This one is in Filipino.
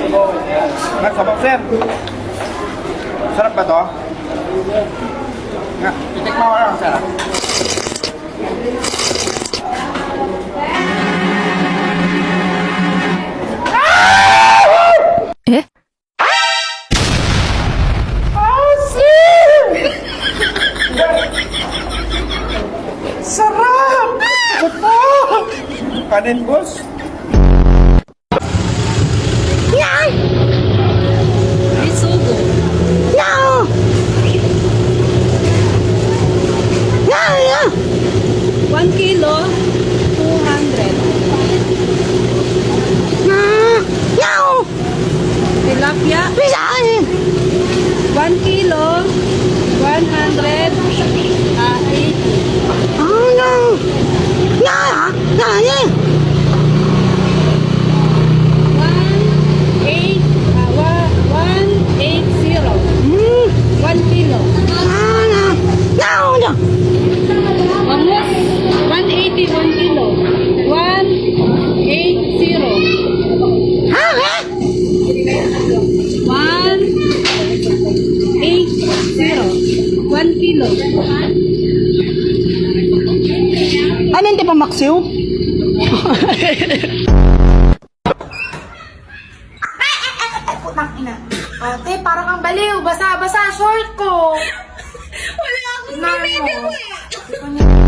Nagsabaw, sir. Sarap ba to? Nga, titikman ko lang, sir. Eh? Sarap! Ito! Kanin, boss. Ay, sugo. 1 kilo, 200. Tilapia. 1 kilo, 180 kilo. Bangus, 180, 1 kilo. 1 kilo. Ano hindi pa maksiw? Putang ina. Ate, parang ang baliw. Basa-basa short ko. Wala akong bibigyan mo eh.